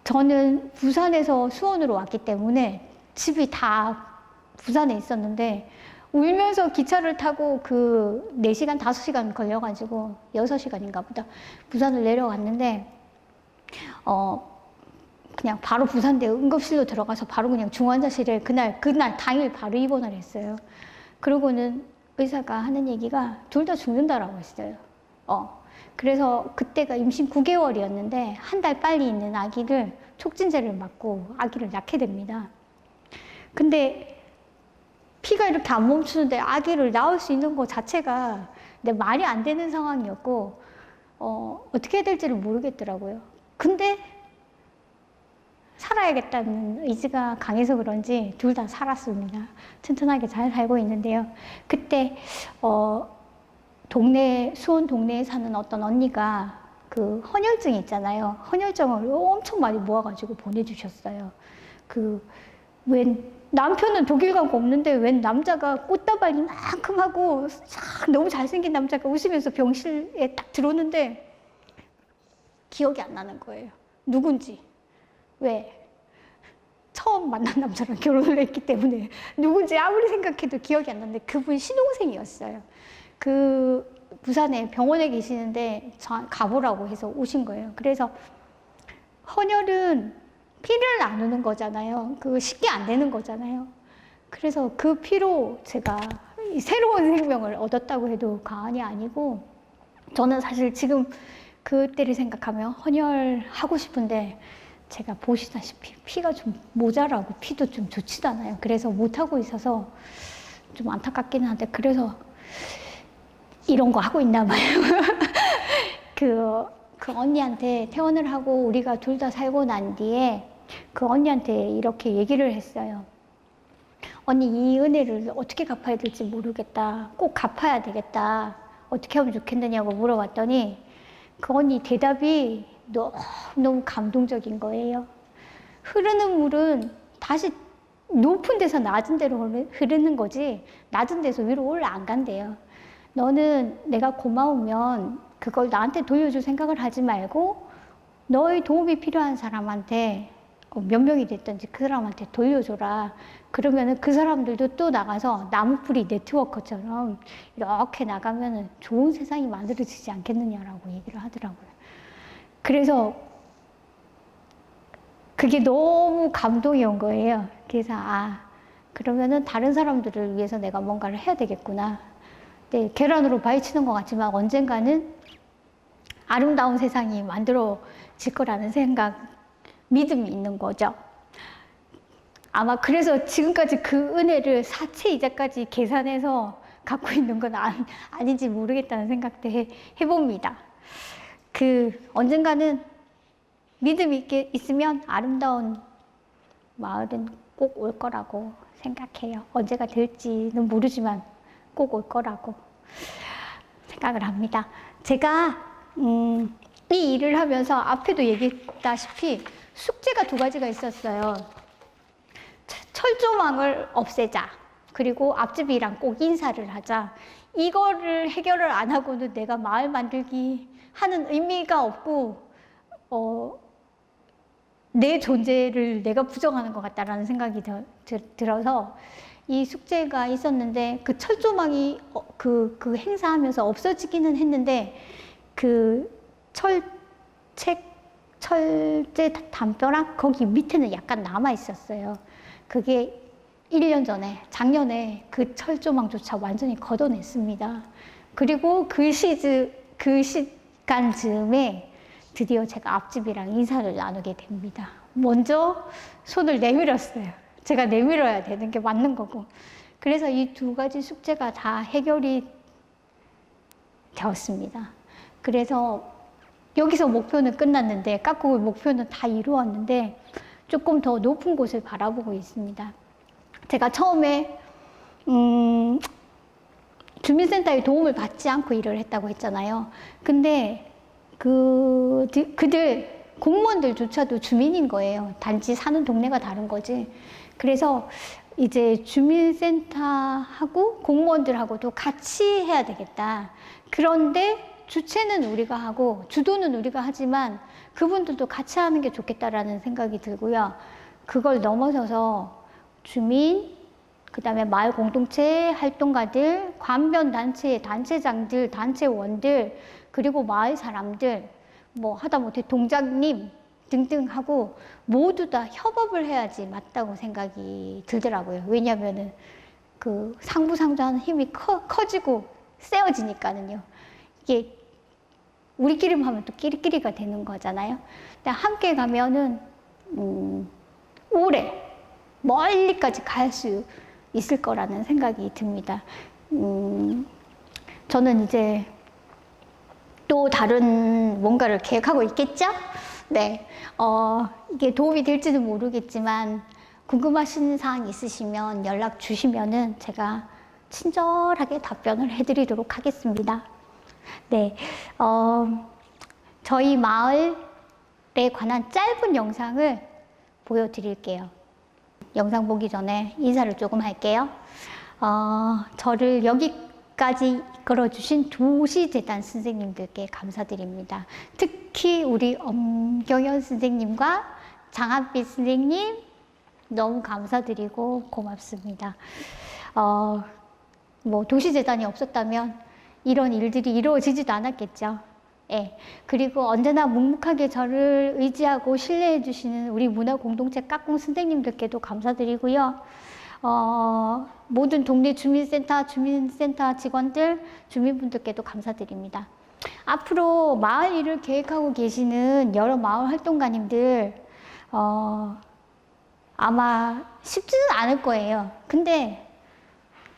저는 부산에서 수원으로 왔기 때문에 집이 다 부산에 있었는데 울면서 기차를 타고 그 4시간, 5시간 걸려가지고 6시간인가 보다 부산을 내려갔는데 그냥 바로 부산대 응급실로 들어가서 바로 그냥 중환자실에 그날 당일 바로 입원을 했어요. 그러고는 의사가 하는 얘기가 둘 다 죽는다라고 했어요. 그래서 그때가 임신 9개월이었는데 한 달 빨리 있는 아기를 촉진제를 맞고 아기를 낳게 됩니다. 근데 피가 이렇게 안 멈추는데 아기를 낳을 수 있는 것 자체가 말이 안 되는 상황이었고 어떻게 해야 될지를 모르겠더라고요. 근데 살아야겠다는 의지가 강해서 그런지 둘 다 살았습니다. 튼튼하게 잘 살고 있는데요. 그때 수원 동네에 사는 어떤 언니가 그 헌혈증 있잖아요. 헌혈증을 엄청 많이 모아가지고 보내주셨어요. 웬 남편은 독일 가고 없는데 웬 남자가 꽃다발 이만큼 하고 너무 잘생긴 남자가 웃으면서 병실에 딱 들어오는데 기억이 안 나는 거예요. 누군지. 왜? 처음 만난 남자랑 결혼을 했기 때문에 누군지 아무리 생각해도 기억이 안 나는데 그분 신혼생이었어요. 그 부산에 병원에 계시는데 가보라고 해서 오신 거예요. 그래서 헌혈은 피를 나누는 거잖아요. 쉽게 안 되는 거잖아요. 그래서 그 피로 제가 새로운 생명을 얻었다고 해도 과언이 아니고 저는 사실 지금 그때를 생각하면 헌혈하고 싶은데 제가 보시다시피 피가 좀 모자라고 피도 좀 좋지도 않아요. 그래서 못하고 있어서 좀 안타깝긴 한데 그래서 이런 거 하고 있나 봐요. 그 언니한테 퇴원을 하고 우리가 둘 다 살고 난 뒤에 그 언니한테 이렇게 얘기를 했어요. 언니 이 은혜를 어떻게 갚아야 될지 모르겠다. 꼭 갚아야 되겠다. 어떻게 하면 좋겠느냐고 물어봤더니 그 언니 대답이 너무 감동적인 거예요. 흐르는 물은 다시 높은 데서 낮은 데로 흐르는 거지 낮은 데서 위로 올라 안 간대요. 너는 내가 고마우면 그걸 나한테 돌려줄 생각을 하지 말고 너의 도움이 필요한 사람한테 몇 명이 됐든지 그 사람한테 돌려줘라. 그러면은 그 사람들도 또 나가서 나무뿌리 네트워크처럼 이렇게 나가면은 좋은 세상이 만들어지지 않겠느냐라고 얘기를 하더라고요. 그래서 그게 너무 감동이 온 거예요. 그래서 그러면은 다른 사람들을 위해서 내가 뭔가를 해야 되겠구나. 네, 계란으로 바위치는 것 같지만 언젠가는 아름다운 세상이 만들어질 거라는 믿음이 있는 거죠. 아마 그래서 지금까지 그 은혜를 사채 이자까지 계산해서 갖고 있는 건 아닌지 모르겠다는 생각도 해봅니다. 언젠가는 믿음이 있으면 아름다운 마을은 꼭 올 거라고 생각해요. 언제가 될지는 모르지만 꼭 올 거라고 생각을 합니다. 제가 이 일을 하면서 앞에도 얘기했다시피 숙제가 2가지가 있었어요. 철조망을 없애자. 그리고 앞집이랑 꼭 인사를 하자. 이거를 해결을 안 하고는 내가 마을 만들기 하는 의미가 없고 내 존재를 내가 부정하는 것 같다라는 생각이 들어서 이 숙제가 있었는데 그 철조망이 그 행사하면서 없어지기는 했는데 그 철제 담벼락 거기 밑에는 약간 남아 있었어요. 그게 1년 전에, 작년에 그 철조망조차 완전히 걷어냈습니다. 그리고 그 시간 즈음에 드디어 제가 앞집이랑 인사를 나누게 됩니다. 먼저 손을 내밀었어요. 제가 내밀어야 되는 게 맞는 거고. 그래서 이 두 가지 숙제가 다 해결이 되었습니다. 그래서 여기서 목표는 끝났는데, 깎고 목표는 다 이루었는데, 조금 더 높은 곳을 바라보고 있습니다. 제가 처음에, 주민센터의 도움을 받지 않고 일을 했다고 했잖아요. 근데 그들, 공무원들조차도 주민인 거예요. 단지 사는 동네가 다른 거지. 그래서 이제 주민센터하고 공무원들하고도 같이 해야 되겠다. 그런데 주체는 우리가 하고 주도는 우리가 하지만 그분들도 같이 하는 게 좋겠다라는 생각이 들고요. 그걸 넘어서서 주민, 그 다음에 마을 공동체 활동가들, 관변단체, 단체장들, 단체원들, 그리고 마을 사람들, 뭐 하다못해 동장님 등등 하고 모두 다 협업을 해야지 맞다고 생각이 들더라고요. 왜냐면은 그 상부상조하는 힘이 커지고 세워지니까는요. 이게 우리끼리만 하면 또 끼리끼리가 되는 거잖아요. 근데 함께 가면은 오래 멀리까지 갈 수 있을 거라는 생각이 듭니다. 저는 이제 또 다른 뭔가를 계획하고 있겠죠? 네. 이게 도움이 될지는 모르겠지만 궁금하신 사항 있으시면 연락 주시면은 제가 친절하게 답변을 해드리도록 하겠습니다. 네. 저희 마을에 관한 짧은 영상을 보여드릴게요. 영상 보기 전에 인사를 조금 할게요. 저를 여기까지 이끌어주신 도시재단 선생님들께 감사드립니다. 특히 우리 엄경현 선생님과 장한빛 선생님 너무 감사드리고 고맙습니다. 뭐 도시재단이 없었다면 이런 일들이 이루어지지도 않았겠죠. 예. 그리고 언제나 묵묵하게 저를 의지하고 신뢰해 주시는 우리 문화공동체 깍꿍 선생님들께도 감사드리고요. 모든 동네 주민센터 직원들, 주민분들께도 감사드립니다. 앞으로 마을 일을 계획하고 계시는 여러 마을 활동가님들, 아마 쉽지는 않을 거예요. 근데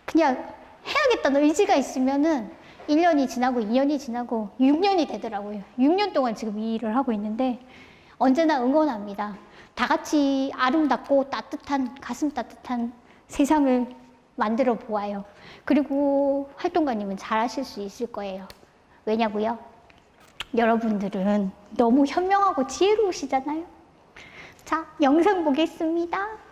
그냥 해야겠다는 의지가 있으면은 1년이 지나고 2년이 지나고 6년이 되더라고요. 6년 동안 지금 이 일을 하고 있는데 언제나 응원합니다. 다 같이 아름답고 따뜻한, 가슴 따뜻한 세상을 만들어 보아요. 그리고 활동가님은 잘하실 수 있을 거예요. 왜냐고요? 여러분들은 너무 현명하고 지혜로우시잖아요. 자, 영상 보겠습니다.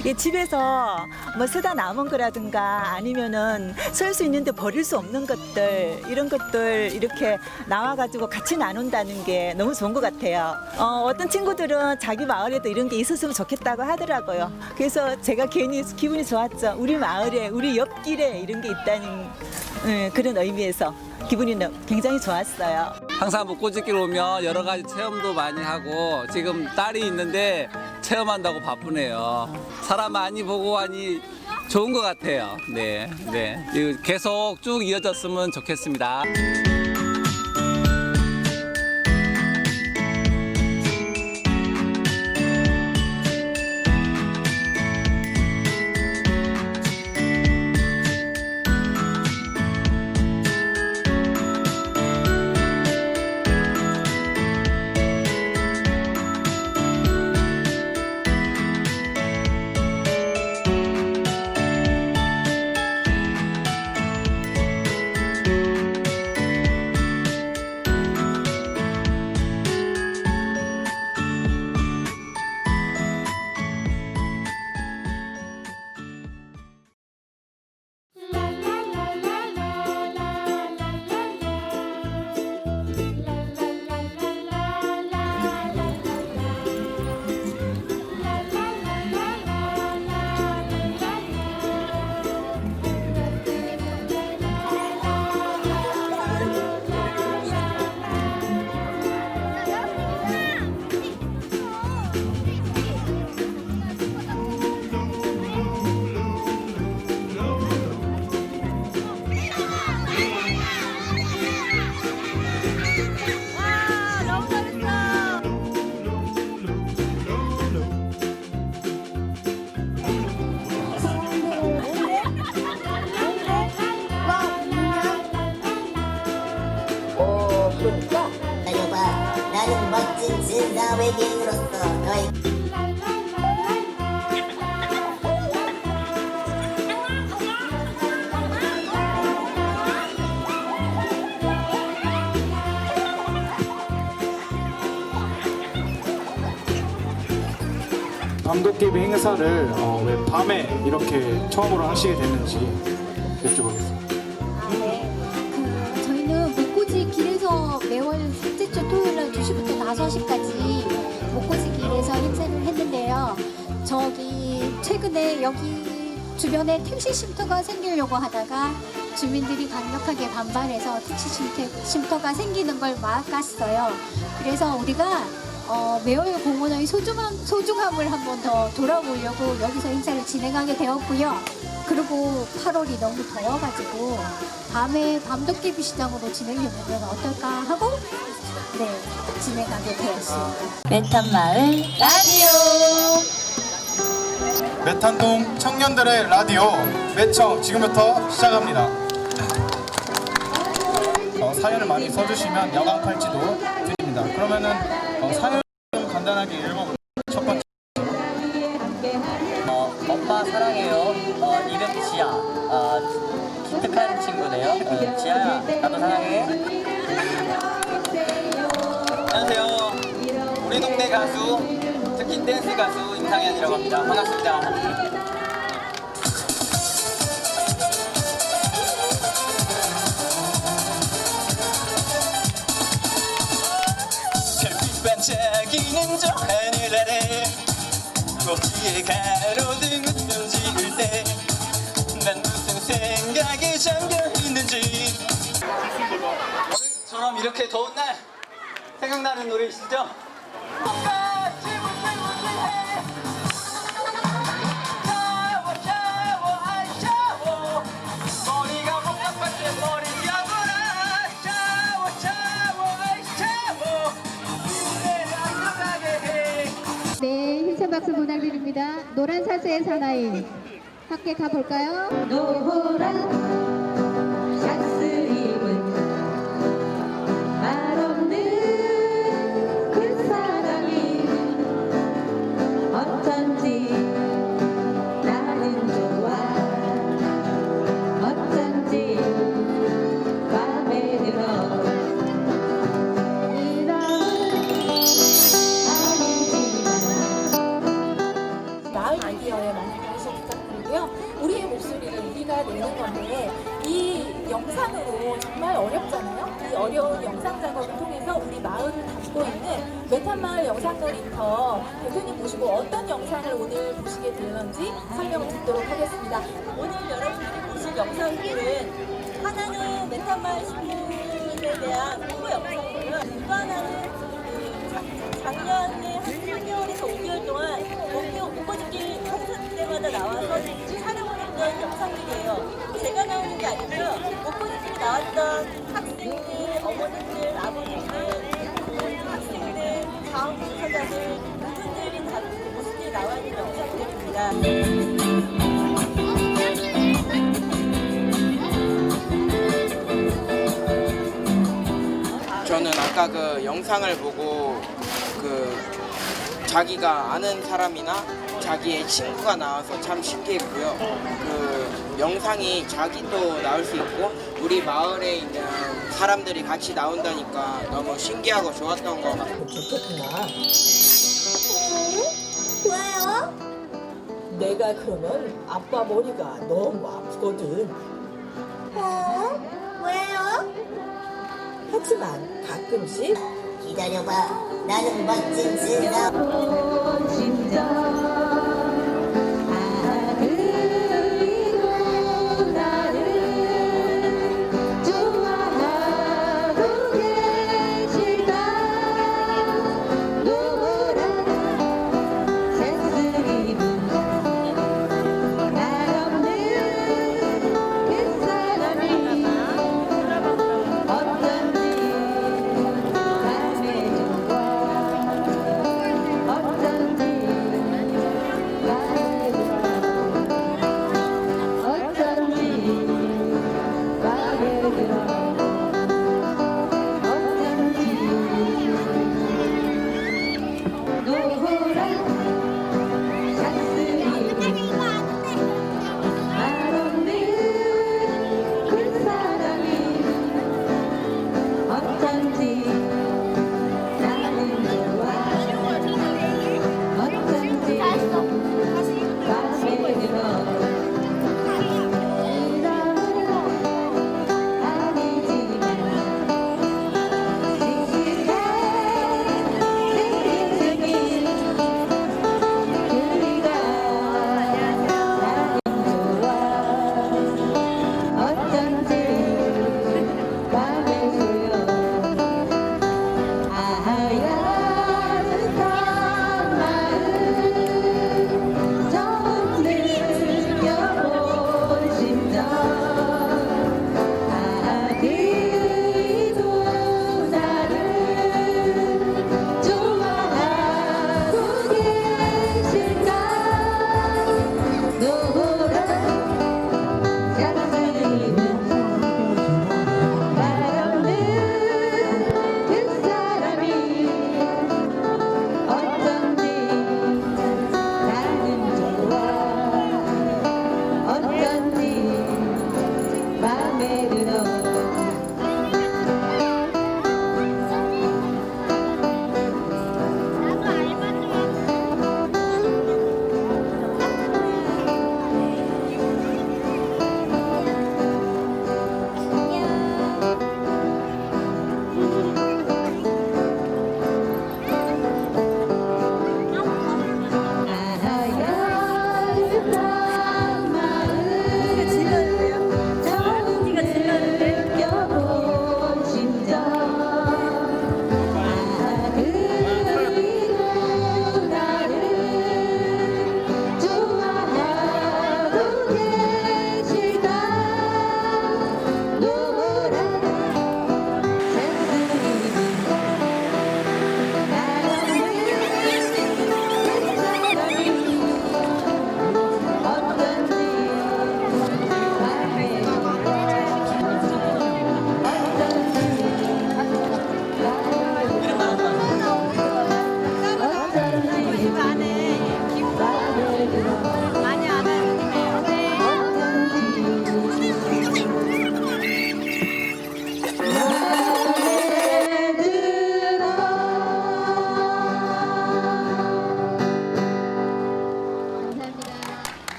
이게 집에서 뭐 쓰다 남은 거라든가 아니면은 쓸 수 있는데 버릴 수 없는 것들 이런 것들 이렇게 나와가지고 같이 나눈다는 게 너무 좋은 것 같아요. 어떤 친구들은 자기 마을에도 이런 게 있었으면 좋겠다고 하더라고요. 그래서 제가 괜히 기분이 좋았죠. 우리 마을에 우리 옆길에 이런 게 있다는 그런 의미에서 기분이 굉장히 좋았어요.
항상 목고지길 오면 여러 가지 체험도 많이 하고 지금 딸이 있는데 체험한다고 바쁘네요. 사람 많이 보고 하니 좋은 것 같아요. 네, 네. 이거 계속 쭉 이어졌으면 좋겠습니다.
나는 멋진 진사 외계인으로서 너의
밤도깨비 행사를 왜 밤에 이렇게 처음으로 하시게 됐는지 여쭤보겠습니다.
저희는 목고지 길에서 매월 셋째 주 토요일날 2시부터 5시까지 목고지 길에서 행사를 했는데요. 저기 최근에 여기 주변에 택시 쉼터가 생기려고 하다가 주민들이 강력하게 반발해서 택시 쉼터가 생기는 걸 막았어요. 그래서 우리가 매월 공원의 소중함을 한 번 더 돌아보려고 여기서 행사를 진행하게 되었고요. 그리고 8월이 너무 더워가지고 밤에 밤도깨비 시장으로 진행해보면 어떨까 하고 진행하게 되었습니다.
메탄마을 라디오.
메탄동 청년들의 라디오 매청 지금부터 시작합니다. 사연을 많이 써주시면 야광 팔찌도 드립니다. 그러면은 사연 좀 간단하게 읽어볼게요. 첫 번째.
엄마 사랑해요. 이름 지아. 기특한 친구네요. 지아야, 나도 사랑해. 안녕하세요. 우리 동네 가수, 특히 댄스 가수 임상현이라고 합니다. 반갑습니다. 별빛 반짝이는 저 하늘 아래 꼭지에 가로등 웃음 지을 때 난 무슨 생각에 잠겨있는지 오늘처럼 이렇게 더운 날 생각나는 노래 있으시죠? 머리가 복잡할 때 머리 감아라 샤워 눈에 안 들어가게 해.
네, 힘찬 박수 부탁드립니다. 노란 사수의 사나이 함께 가볼까요?
노란 샤츠 입은 말없는 그 사람이 어쩐지 나는 좋아 어쩐지 맘에 들어 이런 아니지만
마을 미디어의 텐데 이 영상으로 정말 어렵잖아요. 이 어려운 영상 작업을 통해서 우리 마을을 담고 있는 메탄마을 영상놀이터 대표님 모시고 어떤 영상을 오늘 보시게 되는지 설명을 듣도록 하겠습니다.
오늘 여러분들이 보실 영상들은 하나는 메탄마을 신분에 대한 홍보 영상들은 또 하나는 작년에 한 4개월에서 5개월 동안 목포집길 콘서트 때마다 나와서 촬영을 했던 영상들이에요. 제가 나오는 게 아니고요. 목포집길에 나왔던 학생들, 어머님들, 아버님들, 학생들, 자원봉사자들 모두들이 다 모습들이 나와 있는 영상들입니다.
저는 아까 그 영상을 보고 그 자기가 아는 사람이나 자기의 친구가 나와서 참 신기했고요. 그 영상이 자기도 나올 수 있고 우리 마을에 있는 사람들이 같이 나온다니까 너무 신기하고 좋았던 것 같아요.
좋겠구나.
왜요?
내가 그러면 아빠 머리가 너무 아프거든.
왜요?
하지만 가끔씩
기다려봐. 나는 멋진 진사.
진짜 아들이고 나를 좋아하고 계실까 노란 색스 입은 날 없는 그 사람이 어떤지 맘에 좋아 어떤지
네가 질렀는데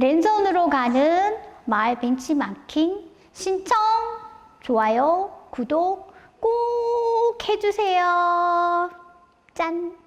랜선으로 가는 마을 벤치마킹 신청, 좋아요, 구독 꼭 해주세요. 짠!